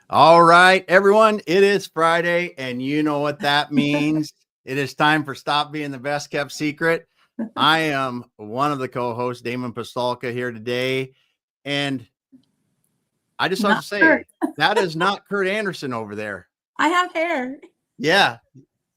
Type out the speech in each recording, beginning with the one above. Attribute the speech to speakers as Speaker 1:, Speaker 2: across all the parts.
Speaker 1: All right, everyone, it is Friday, and you know what that means. It is time for Stop Being the Best Kept Secret. I am one of the co-hosts, Damon Pastolka, here today. And I just have to
Speaker 2: Not
Speaker 1: say,
Speaker 2: hurt.
Speaker 1: that is not Kurt Anderson over there.
Speaker 2: I have hair.
Speaker 1: Yeah,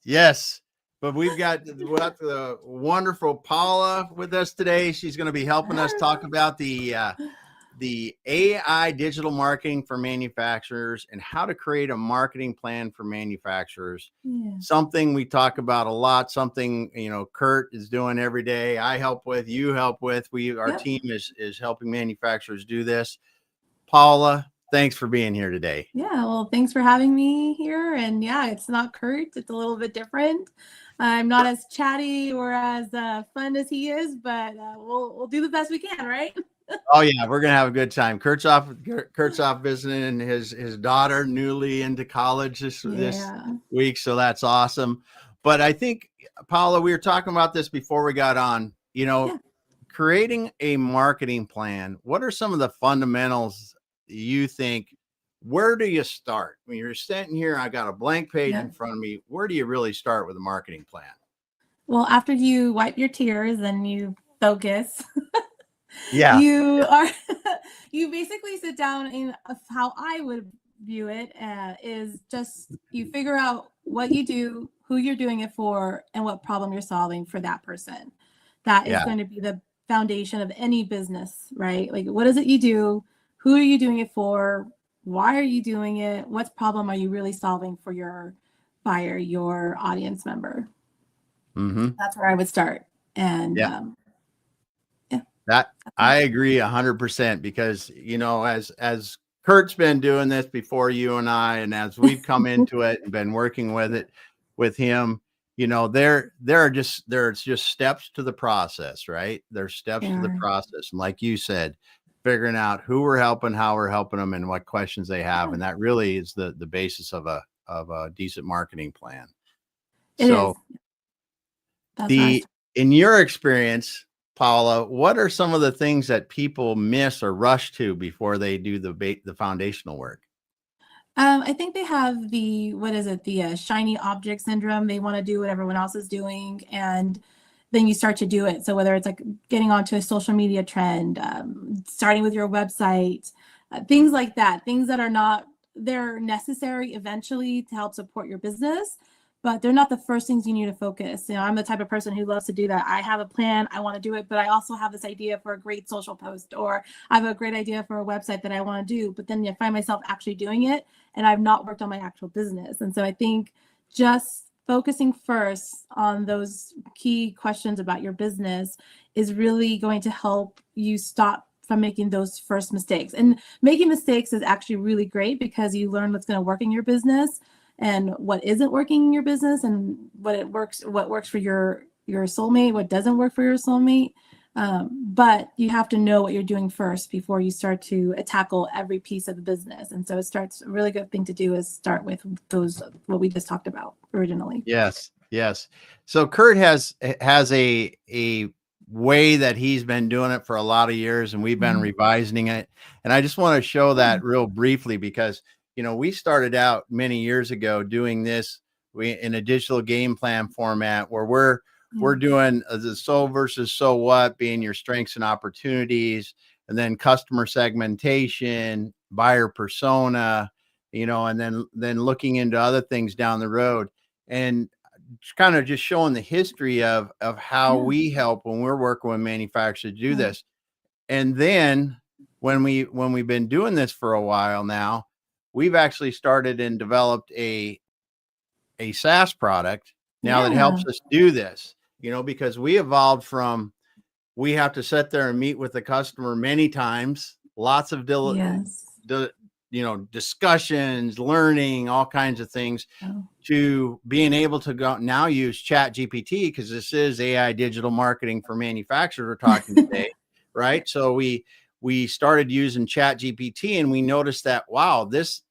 Speaker 1: yes. But we've got the wonderful Paola with us today. She's going to be helping us talk about the AI digital marketing for manufacturers and how to create a marketing plan for manufacturers.
Speaker 2: Yeah.
Speaker 1: Something we talk about a lot, something, Kurt is doing every day. I help with, you help with, our
Speaker 2: Yep.
Speaker 1: team is helping manufacturers do this. Paula, thanks for being here today.
Speaker 2: Yeah. Well, thanks for having me here. And yeah, it's not Kurt. It's a little bit different. I'm not as chatty or as fun as he is, but we'll do the best we can, right?
Speaker 1: Oh yeah, we're gonna have a good time. Kurt's off visiting his daughter, newly into college this
Speaker 2: Yeah.
Speaker 1: week, so that's awesome. But I think, Paula, we were talking about this before we got on.
Speaker 2: Yeah.
Speaker 1: Creating a marketing plan. What are some of the fundamentals you think? Where do you start when you're sitting here? I got a blank page
Speaker 2: Yeah.
Speaker 1: in front of me. Where do you really start with a marketing plan?
Speaker 2: Well, after you wipe your tears and you focus,
Speaker 1: Yeah,
Speaker 2: you are you basically sit down and how I would view it is just you figure out what you do, who you're doing it for, and what problem you're solving for that person. That is
Speaker 1: yeah.
Speaker 2: going to be the foundation of any business, right? Like, what is it you do? Who are you doing it for? Why are you doing it? What problem are you really solving for your buyer, your audience member?
Speaker 1: Mm-hmm.
Speaker 2: That's where I would start. And
Speaker 1: Yeah.
Speaker 2: yeah,
Speaker 1: That
Speaker 2: that's
Speaker 1: I
Speaker 2: it.
Speaker 1: agree 100% because as Kurt's been doing this before you and I, and as we've come into it and been working with it with him, there's just steps to the process, right? There's steps to the
Speaker 2: There.
Speaker 1: process, and like you said, figuring out who we're helping, how we're helping them, and what questions they have,
Speaker 2: Yeah,
Speaker 1: and that really is the basis of a decent marketing plan.
Speaker 2: it is.
Speaker 1: So
Speaker 2: That's where I
Speaker 1: the
Speaker 2: start.
Speaker 1: in your experience, Paula, what are some of the things that people miss or rush to before they do the foundational work?
Speaker 2: I think they have the what is it? The shiny object syndrome. They want to do what everyone else is doing, and then you start to do it. So whether it's like getting onto a social media trend, starting with your website, things like that, things that are not they're necessary eventually to help support your business, but they're not the first things you need to focus. I'm the type of person who loves to do that. I have a plan, I want to do it, but I also have this idea for a great social post, or I have a great idea for a website that I want to do, but then I find myself actually doing it and I've not worked on my actual business. And so I think just focusing first on those key questions about your business is really going to help you stop from making those first mistakes. And making mistakes is actually really great because you learn what's going to work in your business and what isn't working in your business, and what works for your soulmate, what doesn't work for your soulmate. But you have to know what you're doing first before you start to tackle every piece of the business. And so it starts a really good thing to do is start with those what we just talked about originally.
Speaker 1: Yes, yes. So Kurt has a way that he's been doing it for a lot of years, and we've been
Speaker 2: Mhm.
Speaker 1: revising it. And I just want to show
Speaker 2: Yeah.
Speaker 1: that real briefly because we started out many years ago doing this in a digital game plan format where
Speaker 2: Yeah.
Speaker 1: we're doing the so versus so what being your strengths and opportunities, and then customer segmentation, buyer persona, and then looking into other things down the road and kind of just showing the history of how
Speaker 2: Yeah.
Speaker 1: we help when we're working with manufacturers to do
Speaker 2: Yeah.
Speaker 1: this. And then when we've been doing this for a while now, we've actually started and developed a SaaS product now that
Speaker 2: Yeah.
Speaker 1: helps us do this, because we evolved from we have to sit there and meet with the customer many times, lots of
Speaker 2: Yes.
Speaker 1: discussions, learning all kinds of things,
Speaker 2: Oh,
Speaker 1: to being able to go now use chat GPT, because this is AI digital marketing for manufacturers we're talking today,
Speaker 2: yeah.
Speaker 1: right? So we started using chat GPT, and we noticed that, wow, this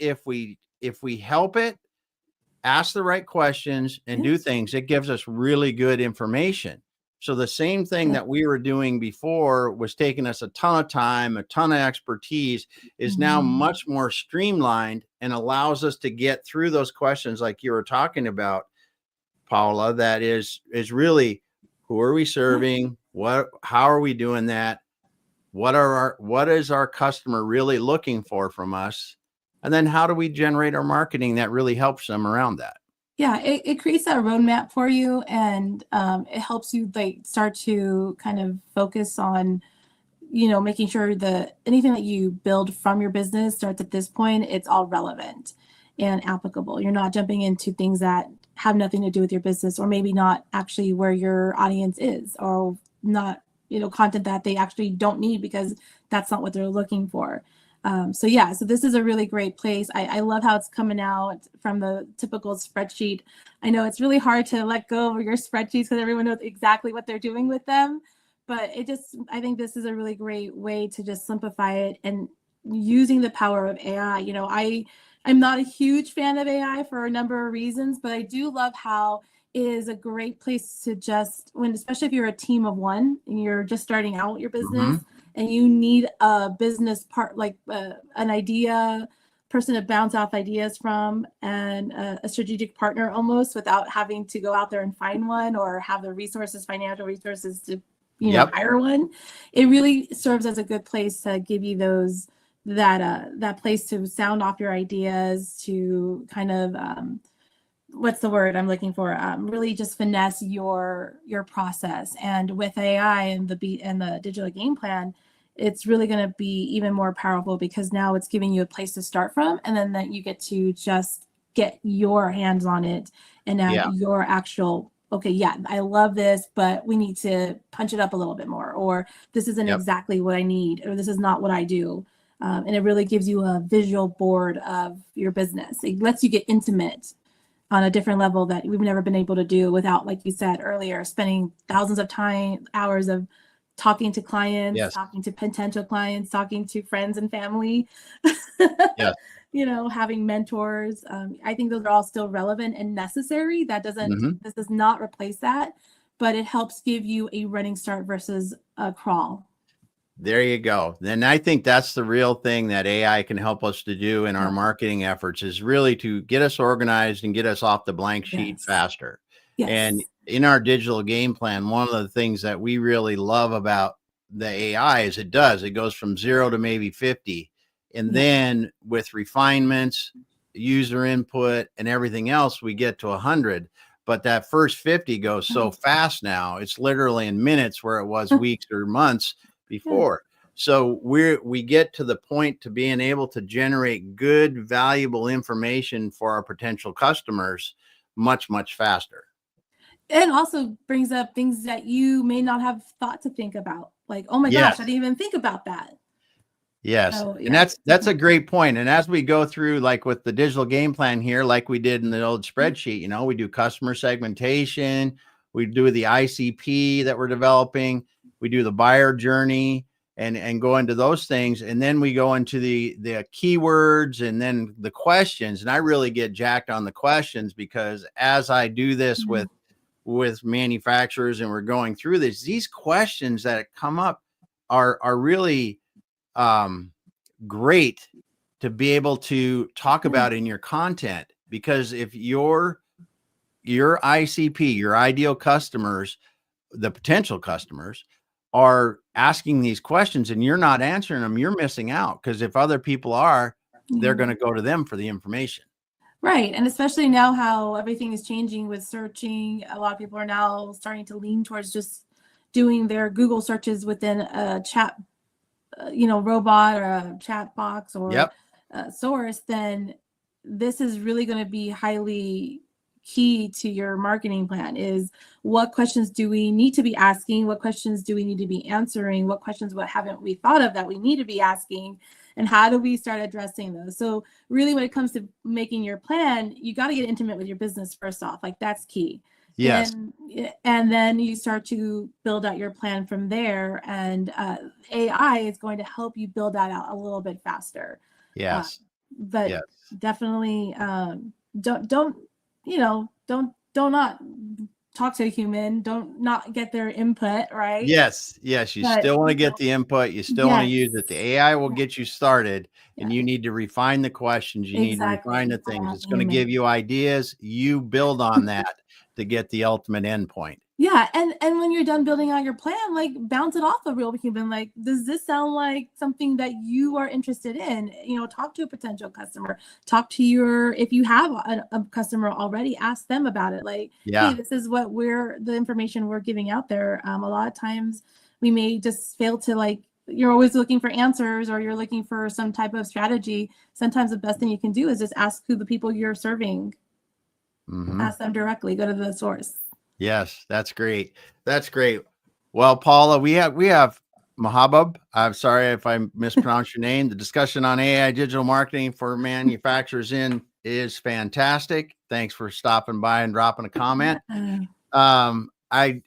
Speaker 1: if we help it ask the right questions and
Speaker 2: Yeah.
Speaker 1: do things, it gives us really good information. So the same thing that we were doing before was taking us a ton of time, a ton of expertise, is now
Speaker 2: Mhm.
Speaker 1: much more streamlined and allows us to get through those questions like you were talking about, Paula. That is really, who are we
Speaker 2: Yeah.
Speaker 1: serving? How are we doing that? What is our customer really looking for from us? And then how do we generate our marketing that really helps them around that?
Speaker 2: Yeah, it creates that roadmap for you, and it helps you like start to kind of focus on, making sure that anything that you build from your business starts at this point, it's all relevant and applicable. You're not jumping into things that have nothing to do with your business, or maybe not actually where your audience is, or not, content that they actually don't need because that's not what they're looking for. So yeah, so this is a really great place. I love how it's coming out from the typical spreadsheet. I know it's really hard to let go of your spreadsheets because everyone knows exactly what they're doing with them, but I think this is a really great way to just simplify it, and using the power of AI. I'm not a huge fan of AI for a number of reasons, but I do love how it is a great place to just, especially if you're a team of one and you're just starting out your business,
Speaker 1: Mm-hmm.
Speaker 2: and you need a business part, like an idea person to bounce off ideas from, and a strategic partner almost, without having to go out there and find one or have the financial resources to
Speaker 1: Yep.
Speaker 2: hire one. It really serves as a good place to give you that place to sound off your ideas, to kind of what's the word I'm looking for? Really just finesse your process. And with AI and the digital game plan, it's really going to be even more powerful, because now it's giving you a place to start from, and then that you get to just get your hands on it and add
Speaker 1: Yeah.
Speaker 2: your actual, okay, yeah, I love this, but we need to punch it up a little bit more, or this isn't
Speaker 1: Yep.
Speaker 2: exactly what I need, or this is not what I do. And it really gives you a visual board of your business. It lets you get intimate on a different level that we've never been able to do without, like you said earlier, spending thousands of hours of talking to clients,
Speaker 1: Yes.
Speaker 2: talking to potential clients, talking to friends and family,
Speaker 1: Yes.
Speaker 2: having mentors. I think those are all still relevant and necessary.
Speaker 1: Mm-hmm.
Speaker 2: This does not replace that, but it helps give you a running start versus a crawl.
Speaker 1: There you go. And I think that's the real thing that AI can help us to do in our
Speaker 2: Yeah.
Speaker 1: marketing efforts, is really to get us organized and get us off the blank sheet
Speaker 2: Yes.
Speaker 1: faster. And
Speaker 2: Yes.
Speaker 1: in our digital game plan, one of the things that we really love about the AI is it goes from 0 to maybe 50. And
Speaker 2: Yeah.
Speaker 1: then with refinements, user input, and everything else, we get to 100. But that first 50 goes so fast now, it's literally in minutes where it was weeks or months
Speaker 2: Yeah.
Speaker 1: before. So we get to the point to being able to generate good, valuable information for our potential customers much faster.
Speaker 2: And also brings up things that you may not have thought to think about. Like, oh my gosh, I
Speaker 1: Yes.
Speaker 2: didn't even think about that.
Speaker 1: Yes.
Speaker 2: So
Speaker 1: And
Speaker 2: yeah,
Speaker 1: that's a
Speaker 2: definitely.
Speaker 1: great point. And as we go through, like with the digital game plan here, like we did in the old spreadsheet, we do customer segmentation, we do the ICP that we're developing, we do the buyer journey, and go into those things. And then we go into the keywords and then the questions. And I really get jacked on the questions, because as I do this
Speaker 2: Mhm.
Speaker 1: with manufacturers and we're going through these questions that come up are really um, great to be able to talk
Speaker 2: Yeah.
Speaker 1: about in your content. Because if your ICP, your ideal customers, the potential customers, are asking these questions and you're not answering them, you're missing out. Because if other people are, they're
Speaker 2: Yeah.
Speaker 1: going to go to them for the information.
Speaker 2: Right. And especially now how everything is changing with searching, a lot of people are now starting to lean towards just doing their Google searches within a chat, robot, or a chat box, or
Speaker 1: Yep.
Speaker 2: a source. Then this is really going to be highly key to your marketing plan. Is what questions do we need to be asking? What questions do we need to be answering? What haven't we thought of that we need to be asking? And how do we start addressing those? So really, when it comes to making your plan, you got to get intimate with your business first off. Like, that's key.
Speaker 1: Yes.
Speaker 2: Then and then you start to build out your plan from there, and AI is going to help you build that out a little bit faster. uh,
Speaker 1: Yes.
Speaker 2: but
Speaker 1: Yes.
Speaker 2: definitely don't don't not talk to a human, don't not get their input, right?
Speaker 1: Yes, yes, you
Speaker 2: But
Speaker 1: still want to get the input, you still want to
Speaker 2: yes,
Speaker 1: use it. The AI will
Speaker 2: yeah,
Speaker 1: get you started, and
Speaker 2: yeah,
Speaker 1: you need to refine the questions, you need to refine
Speaker 2: exactly.
Speaker 1: the things.
Speaker 2: Gotta have
Speaker 1: It's
Speaker 2: a
Speaker 1: going to
Speaker 2: human.
Speaker 1: give you ideas, you build on that to get the ultimate endpoint.
Speaker 2: Yeah, and when you're done building out your plan, like bounce it off a real human. Like, does this sound like something that you are interested in? You know, talk to a potential customer. Talk to your if you have a customer already, ask them about it. Like, hey,
Speaker 1: Yeah.
Speaker 2: this is what the information we're giving out there. A lot of times we may just fail to like. You're always looking for answers, or you're looking for some type of strategy. Sometimes the best thing you can do is just ask who the people you're serving.
Speaker 1: Hmm.
Speaker 2: Ask them directly. Go to the source.
Speaker 1: Yes, that's great. That's great. Well, Paula, we have Mahabub. I'm sorry if I mispronounced your name. The discussion on AI digital marketing for manufacturers is fantastic. Thanks for stopping by and dropping a comment. I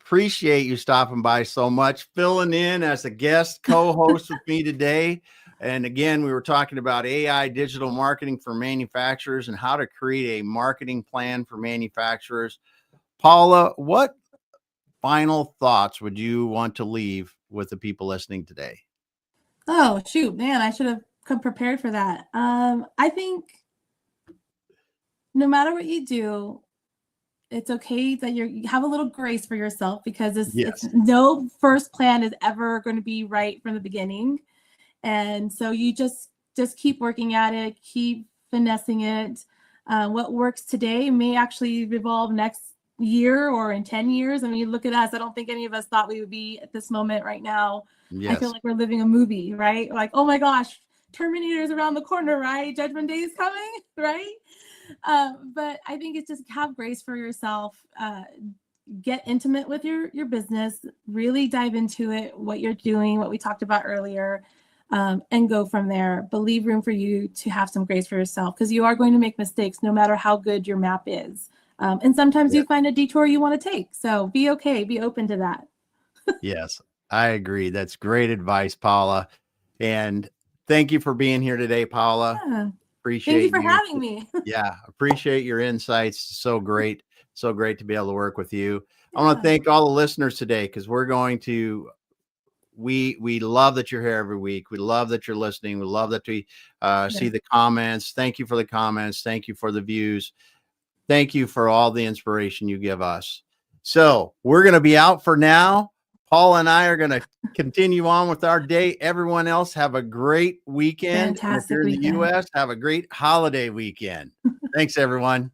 Speaker 1: appreciate you stopping by so much, filling in as a guest co-host with me today. And again, we were talking about AI digital marketing for manufacturers and how to create a marketing plan for manufacturers. Paula, what final thoughts would you want to leave with the people listening today?
Speaker 2: Oh, shoot, man, I should have come prepared for that. I think no matter what you do, it's okay that you have a little grace for yourself because it's
Speaker 1: Yes.
Speaker 2: no first plan is ever going to be right from the beginning. And so you just keep working at it, keep finessing it. What works today may actually evolve next year or in 10 years. I mean, look at us. I don't think any of us thought we would be at this moment right now. I feel
Speaker 1: Yes.
Speaker 2: like we're living a movie, right? Like, oh my gosh, Terminator's around the corner, right? Judgment Day is coming, right? But I think it's just have grace for yourself. Get intimate with your business, really dive into it, what you're doing, what we talked about earlier, and go from there. But leave room for you to have some grace for yourself because you are going to make mistakes no matter how good your map is. And sometimes
Speaker 1: Yeah.
Speaker 2: you find a detour you want to take. So be okay, be open to that.
Speaker 1: Yes. I agree. That's great advice, Paula. And thank you for being here today, Paula.
Speaker 2: Yeah. Thank you
Speaker 1: Appreciate
Speaker 2: for
Speaker 1: you.
Speaker 2: having me.
Speaker 1: Yeah, appreciate your insights. So great. So great to be able to work with you. I want to
Speaker 2: Yeah.
Speaker 1: thank all the listeners today because we're going to we love that you're here every week. We love that you're listening. We love that we see
Speaker 2: Yeah.
Speaker 1: the comments. Thank you for the comments. Thank you for the views. Thank you for all the inspiration you give us. So we're going to be out for now. Paul and I are going to continue on with our day. Everyone else have a great weekend. And if
Speaker 2: Fantastic
Speaker 1: you're in the
Speaker 2: weekend.
Speaker 1: US, have a great holiday weekend. Thanks, everyone.